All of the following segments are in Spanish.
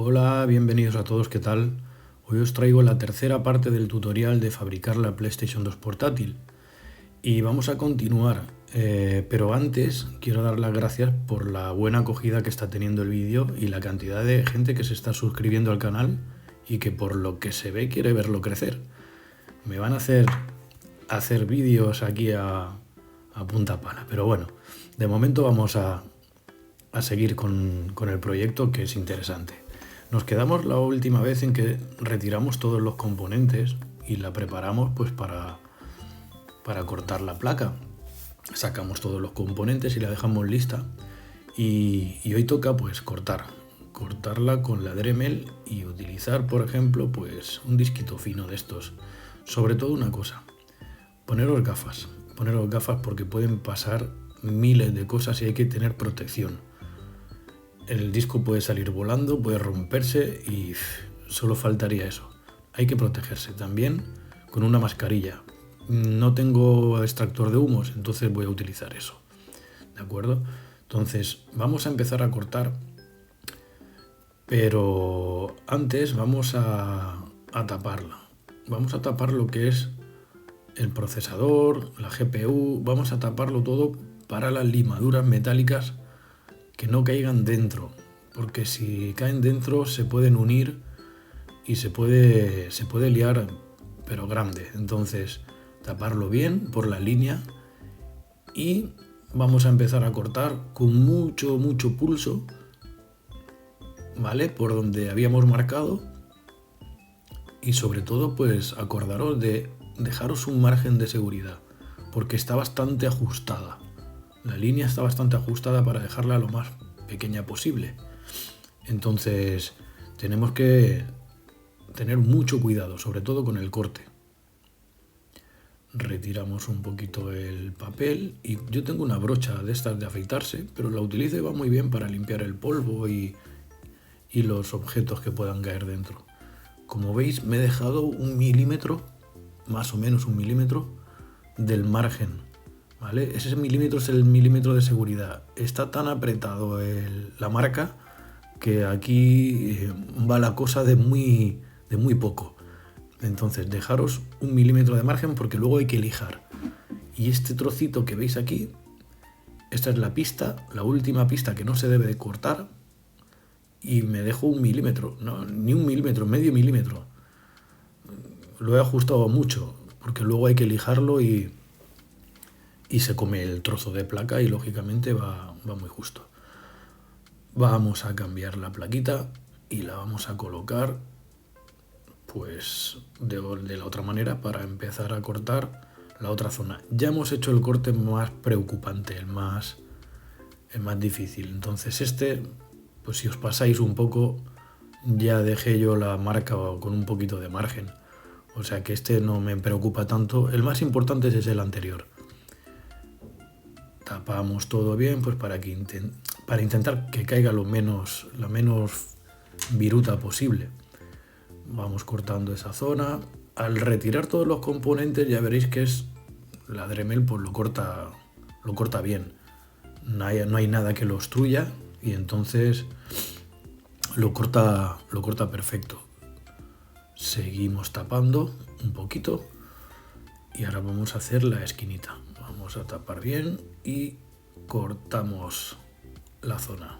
Hola, bienvenidos a todos, ¿qué tal? Hoy os traigo la tercera parte del tutorial de fabricar la PlayStation 2 portátil y vamos a continuar, pero antes quiero dar las gracias por la buena acogida que está teniendo el vídeo y la cantidad de gente que se está suscribiendo al canal y que por lo que se ve quiere verlo crecer. Me van a hacer vídeos aquí a punta pala, pero bueno, de momento vamos a seguir con el proyecto, que es interesante. Nos quedamos la última vez en que retiramos todos los componentes y la preparamos pues para cortar la placa. Sacamos todos los componentes y la dejamos lista y hoy toca pues cortarla con la Dremel y utilizar, por ejemplo, pues un disquito fino de estos. Sobre todo una cosa, poneros gafas porque pueden pasar miles de cosas y hay que tener protección. El disco puede salir volando, puede romperse y solo faltaría eso. Hay que protegerse también con una mascarilla. No tengo extractor de humos, entonces voy a utilizar eso. ¿De acuerdo? Entonces vamos a empezar a cortar, pero antes vamos a taparla. Vamos a tapar lo que es el procesador, la GPU, vamos a taparlo todo para las limaduras metálicas que no caigan dentro, porque si caen dentro se pueden unir y se puede liar, pero grande. Entonces taparlo bien por la línea y vamos a empezar a cortar con mucho pulso, ¿vale? Por donde habíamos marcado, y sobre todo pues acordaros de dejaros un margen de seguridad, porque está bastante ajustada. La línea está bastante ajustada para dejarla lo más pequeña posible. Entonces tenemos que tener mucho cuidado, sobre todo con el corte. Retiramos un poquito el papel y yo tengo una brocha de estas de afeitarse, pero la utilizo y va muy bien para limpiar el polvo y los objetos que puedan caer dentro. Como veis, me he dejado 1 milímetro, más o menos 1 milímetro del margen, ¿vale? Ese milímetro es el milímetro de seguridad. Está tan apretado la marca que aquí va la cosa de muy poco. Entonces dejaros 1 milímetro de margen porque luego hay que lijar. Y este trocito que veis aquí, esta es la pista, la última pista que no se debe de cortar, y me dejo 1 milímetro, no, ni 1 milímetro, medio milímetro. Lo he ajustado mucho porque luego hay que lijarlo y se come el trozo de placa y lógicamente va muy justo. Vamos a cambiar la plaquita y la vamos a colocar pues de la otra manera para empezar a cortar la otra zona. Ya hemos hecho el corte más preocupante, el más difícil. Entonces pues si os pasáis un poco, ya dejé yo la marca con un poquito de margen. O sea que no me preocupa tanto. El más importante es el anterior. Tapamos todo bien pues para intentar que caiga la menos viruta posible. Vamos cortando esa zona. Al retirar todos los componentes ya veréis que la Dremel pues lo corta bien. No hay nada que lo obstruya y entonces lo corta perfecto. Seguimos tapando un poquito y ahora vamos a hacer la esquinita. Vamos a tapar bien y cortamos la zona.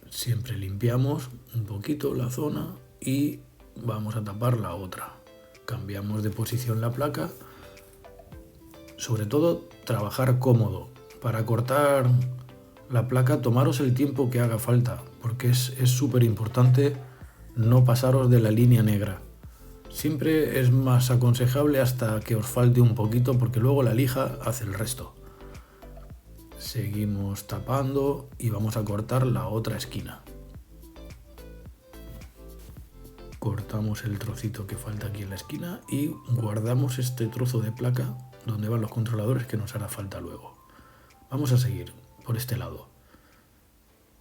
Siempre limpiamos un poquito la zona y vamos a tapar la otra. Cambiamos de posición la placa. Sobre todo, trabajar cómodo. Para cortar la placa, tomaros el tiempo que haga falta, porque es súper importante no pasaros de la línea negra. Siempre es más aconsejable hasta que os falte un poquito, porque luego la lija hace el resto. Seguimos tapando y vamos a cortar la otra esquina. Cortamos el trocito que falta aquí en la esquina y guardamos este trozo de placa donde van los controladores, que nos hará falta luego. Vamos a seguir por este lado.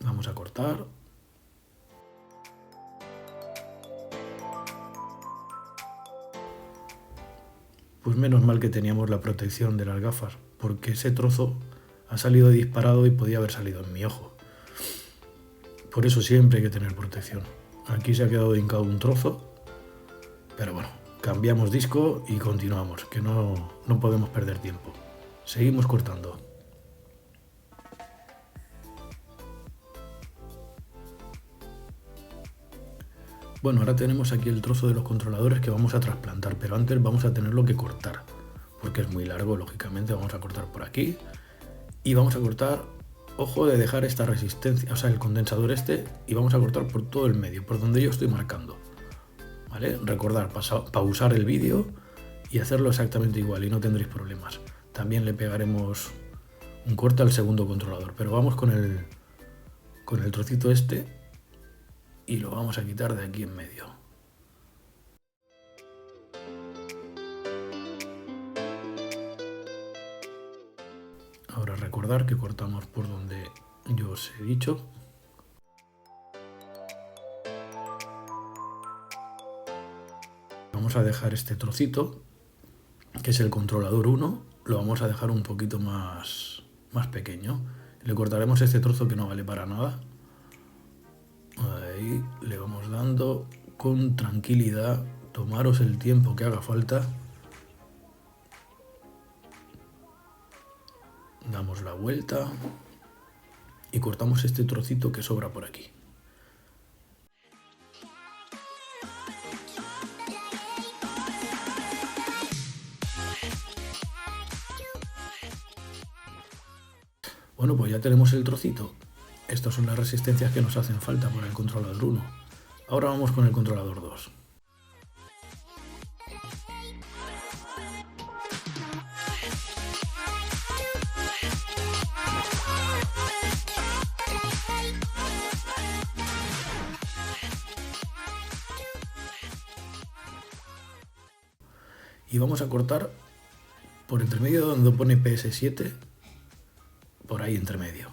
Vamos a cortar. Pues menos mal que teníamos la protección de las gafas, porque ese trozo ha salido disparado y podía haber salido en mi ojo. Por eso siempre hay que tener protección. Aquí se ha quedado hincado un trozo, pero bueno, cambiamos disco y continuamos, que no podemos perder tiempo. Seguimos cortando. Bueno, ahora tenemos aquí el trozo de los controladores que vamos a trasplantar, pero antes vamos a tenerlo que cortar, porque es muy largo, lógicamente. Vamos a cortar por aquí y vamos a cortar, ojo de dejar esta resistencia, o sea, el condensador este, y vamos a cortar por todo el medio, por donde yo estoy marcando. ¿Vale? Recordar, pausar el vídeo y hacerlo exactamente igual y no tendréis problemas. También le pegaremos un corte al segundo controlador, pero vamos con el trocito este y lo vamos a quitar de aquí en medio. Ahora recordar que cortamos por donde yo os he dicho. Vamos a dejar este trocito, que es el controlador 1, lo vamos a dejar un poquito más pequeño. Le cortaremos este trozo que no vale para nada. Ahí le vamos dando con tranquilidad, tomaros el tiempo que haga falta. Damos la vuelta y cortamos este trocito que sobra por aquí. Bueno, pues ya tenemos el trocito. Estas son las resistencias que nos hacen falta para el controlador 1. Ahora vamos con el controlador 2. Y vamos a cortar por entre medio donde pone PS7, por ahí entre medio.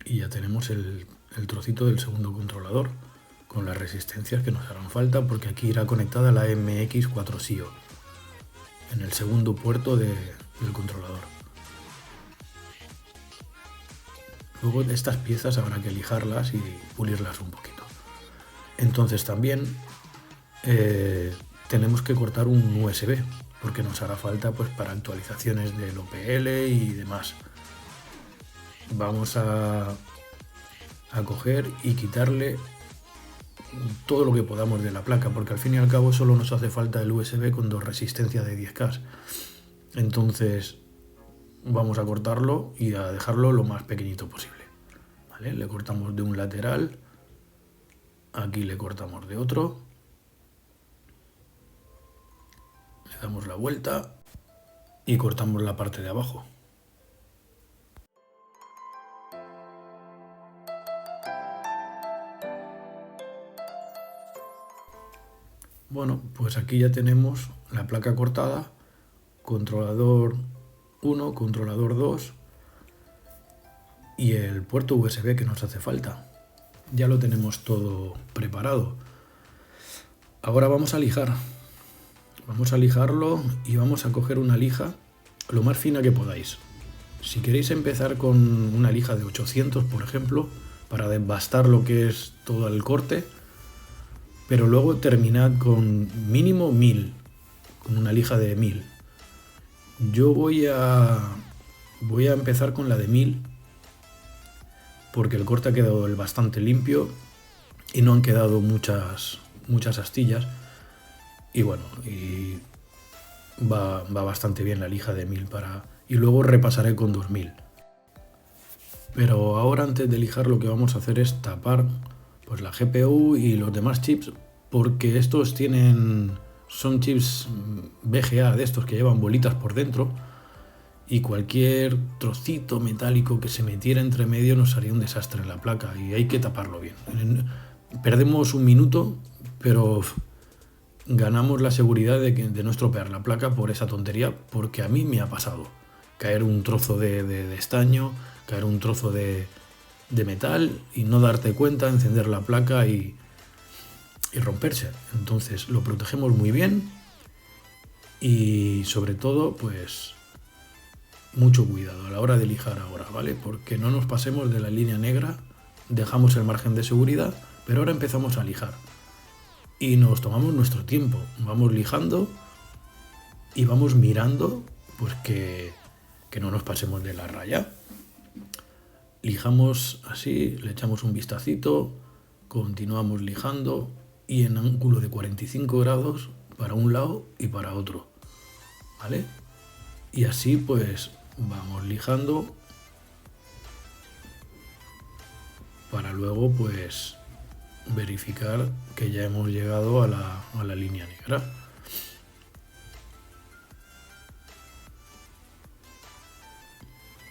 Y ya tenemos el trocito del segundo controlador con las resistencias que nos harán falta, porque aquí irá conectada la MX4 SIO en el segundo puerto del controlador. Luego estas piezas habrá que lijarlas y pulirlas un poquito. Entonces también tenemos que cortar un USB, porque nos hará falta pues para actualizaciones del OPL y demás. Vamos a coger y quitarle todo lo que podamos de la placa, porque al fin y al cabo solo nos hace falta el USB con 2 resistencias de 10K. Entonces vamos a cortarlo y a dejarlo lo más pequeñito posible. ¿Vale? Le cortamos de un lateral, aquí le cortamos de otro, le damos la vuelta y cortamos la parte de abajo. Bueno, pues aquí ya tenemos la placa cortada, controlador 1, controlador 2 y el puerto USB que nos hace falta. Ya lo tenemos todo preparado. Ahora vamos a lijar. Vamos a lijarlo y vamos a coger una lija lo más fina que podáis. Si queréis empezar con una lija de 800, por ejemplo, para desbastar lo que es todo el corte, pero luego terminad con mínimo 1000, con una lija de 1000. Yo voy a empezar con la de 1000, porque el corte ha quedado bastante limpio y no han quedado muchas astillas. Y bueno, y va bastante bien la lija de 1000 y luego repasaré con 2000. Pero ahora, antes de lijar, lo que vamos a hacer es tapar pues la GPU y los demás chips, porque estos Son chips VGA de estos que llevan bolitas por dentro, y cualquier trocito metálico que se metiera entre medio nos haría un desastre en la placa, y hay que taparlo bien. Perdemos un minuto, pero ganamos la seguridad de no estropear la placa por esa tontería, porque a mí me ha pasado. Caer un trozo de estaño, caer un trozo de metal y no darte cuenta, encender la placa y romperse. Entonces lo protegemos muy bien y sobre todo pues mucho cuidado a la hora de lijar ahora, ¿vale? Porque no nos pasemos de la línea negra, dejamos el margen de seguridad, pero ahora empezamos a lijar y nos tomamos nuestro tiempo, vamos lijando y vamos mirando pues que no nos pasemos de la raya. Lijamos así, le echamos un vistacito, continuamos lijando y en ángulo de 45 grados para un lado y para otro, ¿vale? Y así pues vamos lijando para luego pues verificar que ya hemos llegado a la línea negra.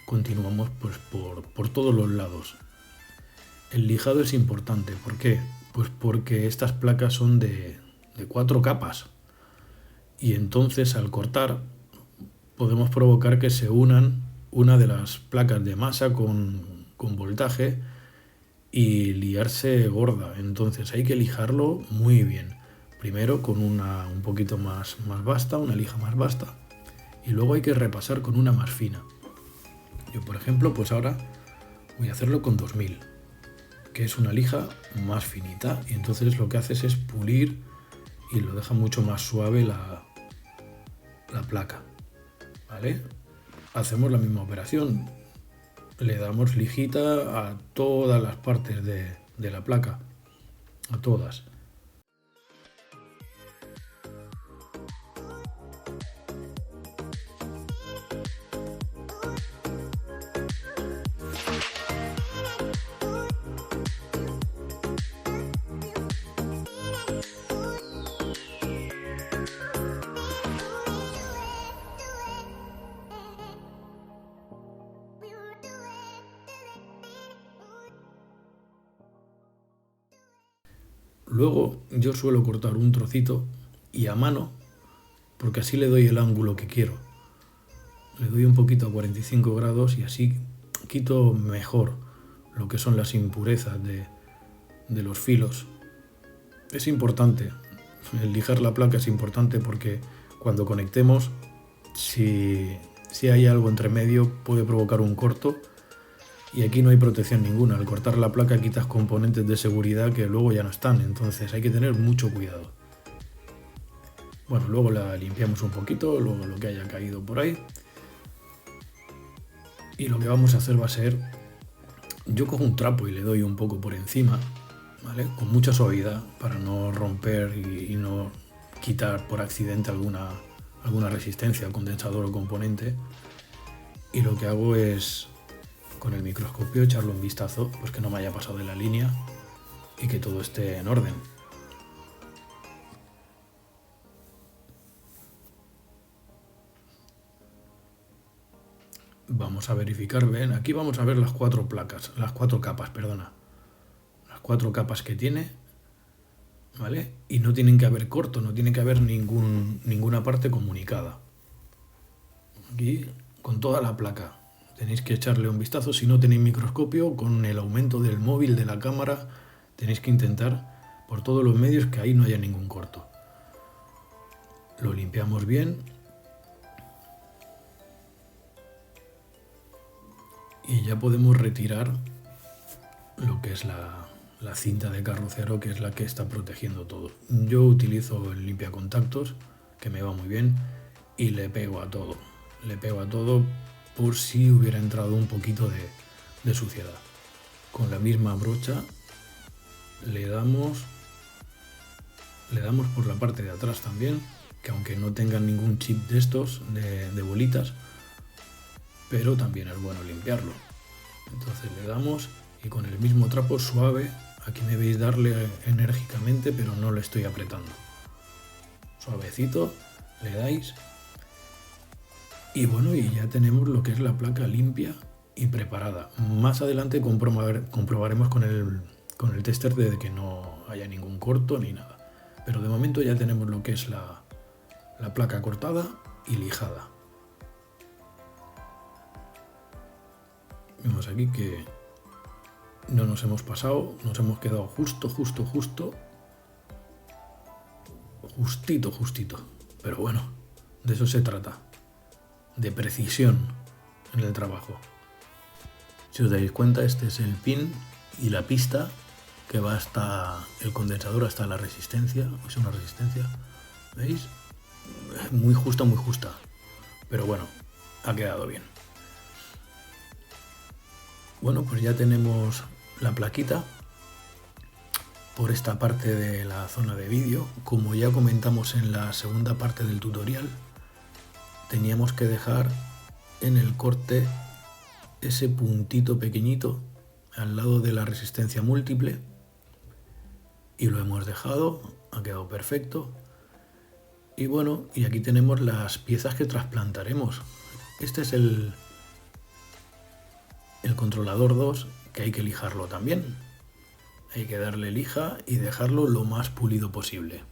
Continuamos pues por todos los lados. El lijado es importante, ¿por qué? Pues porque estas placas son de 4 capas y entonces al cortar podemos provocar que se unan una de las placas de masa con voltaje y liarse gorda. Entonces hay que lijarlo muy bien. Primero con una un poquito más basta, una lija más basta, y luego hay que repasar con una más fina. Yo, por ejemplo, pues ahora voy a hacerlo con 2000, que es una lija más finita, y entonces lo que haces es pulir y lo deja mucho más suave la placa, ¿vale? Hacemos la misma operación, le damos lijita a todas las partes de la placa, a todas. Luego yo suelo cortar un trocito y a mano, porque así le doy el ángulo que quiero. Le doy un poquito a 45 grados y así quito mejor lo que son las impurezas de los filos. Es importante, el lijar la placa es importante porque cuando conectemos, si hay algo entre medio puede provocar un corto. Y aquí no hay protección ninguna. Al cortar la placa quitas componentes de seguridad que luego ya no están. Entonces hay que tener mucho cuidado. Bueno, luego la limpiamos un poquito, lo que haya caído por ahí. Y lo que vamos a hacer va a ser... Yo cojo un trapo y le doy un poco por encima, ¿vale? Con mucha suavidad para no romper y no quitar por accidente alguna resistencia al condensador o componente. Y lo que hago es... con el microscopio echarle un vistazo, pues que no me haya pasado de la línea y que todo esté en orden. Vamos a verificar, ven, aquí vamos a ver las 4 placas, las 4 capas, perdona. Las 4 capas que tiene, ¿vale? Y no tienen que haber corto, no tiene que haber ninguna parte comunicada. Aquí, con toda la placa. Tenéis que echarle un vistazo, si no tenéis microscopio, con el aumento del móvil, de la cámara, tenéis que intentar por todos los medios que ahí no haya ningún corto. Lo limpiamos bien y ya podemos retirar lo que es la cinta de carrocero, que es la que está protegiendo todo. Yo utilizo el limpiacontactos, que me va muy bien, y le pego a todo. Le pego a todo por si hubiera entrado un poquito de suciedad. Con la misma brocha le damos por la parte de atrás también, que aunque no tengan ningún chip de estos, de bolitas, pero también es bueno limpiarlo. Entonces le damos y con el mismo trapo suave, aquí me veis darle enérgicamente, pero no le estoy apretando. suavecito, le dais. Y bueno, y ya tenemos lo que es la placa limpia y preparada. Más adelante comprobaremos con el tester de que no haya ningún corto ni nada. Pero de momento ya tenemos lo que es la placa cortada y lijada. Vemos aquí que no nos hemos pasado, nos hemos quedado justito. Pero bueno, de eso se trata, de precisión en el trabajo. Si os dais cuenta, este es el pin y la pista que va hasta el condensador, hasta la resistencia. Es una resistencia, ¿veis? Muy justa. Pero bueno, ha quedado bien. Bueno, pues ya tenemos la plaquita por esta parte de la zona de vídeo. Como ya comentamos en la segunda parte del tutorial, teníamos que dejar en el corte ese puntito pequeñito al lado de la resistencia múltiple, y lo hemos dejado, ha quedado perfecto. Y bueno, y aquí tenemos las piezas que trasplantaremos. Este es el controlador 2, que hay que lijarlo también. Hay que darle lija y dejarlo lo más pulido posible.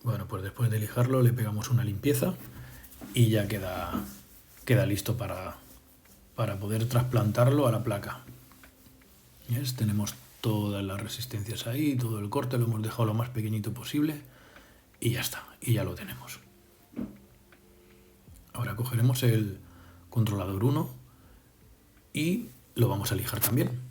Bueno, pues después de lijarlo le pegamos una limpieza y ya queda listo para poder trasplantarlo a la placa. ¿Ves? Tenemos todas las resistencias ahí, todo el corte lo hemos dejado lo más pequeñito posible y ya está, y ya lo tenemos. Ahora cogeremos el controlador 1 y lo vamos a lijar también.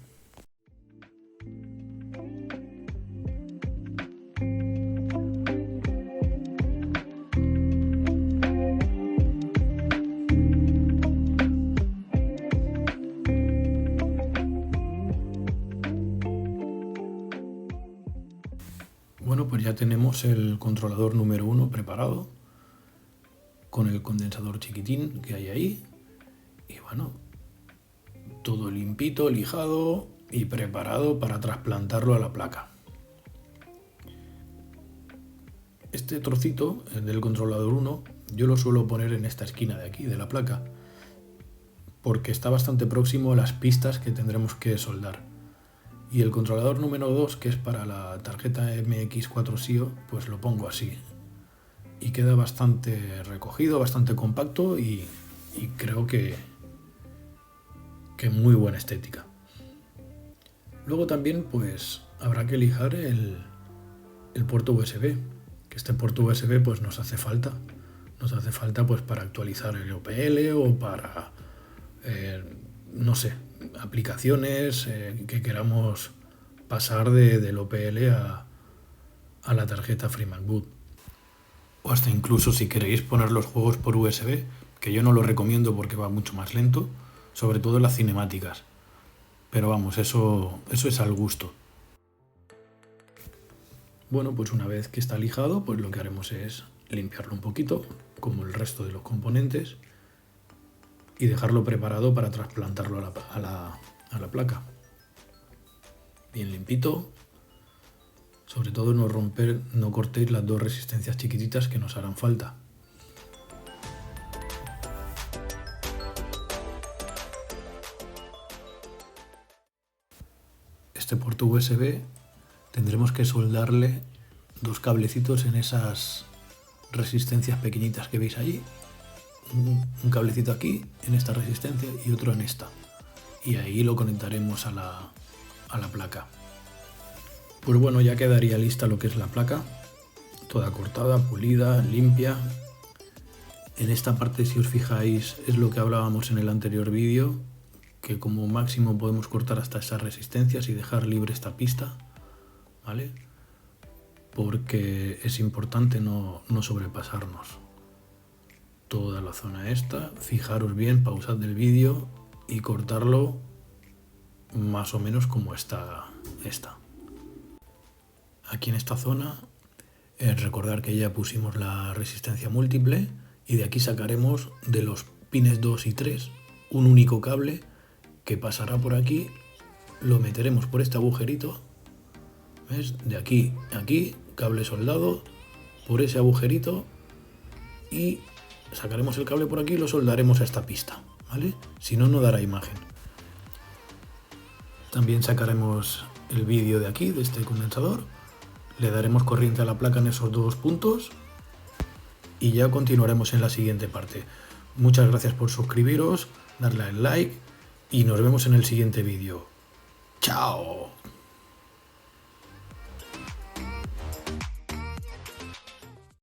Bueno, pues ya tenemos el controlador número 1 preparado con el condensador chiquitín que hay ahí. Y bueno, todo limpito, lijado y preparado para trasplantarlo a la placa. Este trocito del controlador 1 yo lo suelo poner en esta esquina de aquí, de la placa, porque está bastante próximo a las pistas que tendremos que soldar. Y el controlador número 2, que es para la tarjeta MX4 SIO, pues lo pongo así. Y queda bastante recogido, bastante compacto y creo que muy buena estética. Luego también pues habrá que lijar el puerto USB, que este puerto USB pues nos hace falta. Nos hace falta pues para actualizar el OPL o para, no sé, aplicaciones que queramos pasar del OPL a la tarjeta Freeman Boot. O hasta incluso si queréis poner los juegos por USB, que yo no lo recomiendo porque va mucho más lento, sobre todo en las cinemáticas. Pero vamos, eso es al gusto. Bueno, pues una vez que está lijado, pues lo que haremos es limpiarlo un poquito, como el resto de los componentes, y dejarlo preparado para trasplantarlo a la placa. Bien limpito. Sobre todo no cortéis las dos resistencias chiquititas que nos harán falta. Este puerto USB tendremos que soldarle dos cablecitos en esas resistencias pequeñitas que veis allí. Un cablecito aquí en esta resistencia y otro en esta. Y ahí lo conectaremos a la placa. Pues bueno, ya quedaría lista lo que es la placa, toda cortada, pulida, limpia. En esta parte, si os fijáis, es lo que hablábamos en el anterior vídeo, que como máximo podemos cortar hasta esas resistencias y dejar libre esta pista, ¿vale? porque es importante no sobrepasarnos. Toda la zona esta, fijaros bien, pausad el vídeo y cortarlo más o menos como está esta. Aquí en esta zona, recordar que ya pusimos la resistencia múltiple y de aquí sacaremos de los pines 2 y 3 un único cable que pasará por aquí, lo meteremos por este agujerito, ¿ves? De aquí a aquí, cable soldado por ese agujerito y sacaremos el cable por aquí y lo soldaremos a esta pista, ¿vale? Si no, no dará imagen. También sacaremos el vídeo de aquí, de este condensador, le daremos corriente a la placa en esos dos puntos y ya continuaremos en la siguiente parte. Muchas gracias por suscribiros, darle al like y nos vemos en el siguiente vídeo. ¡Chao!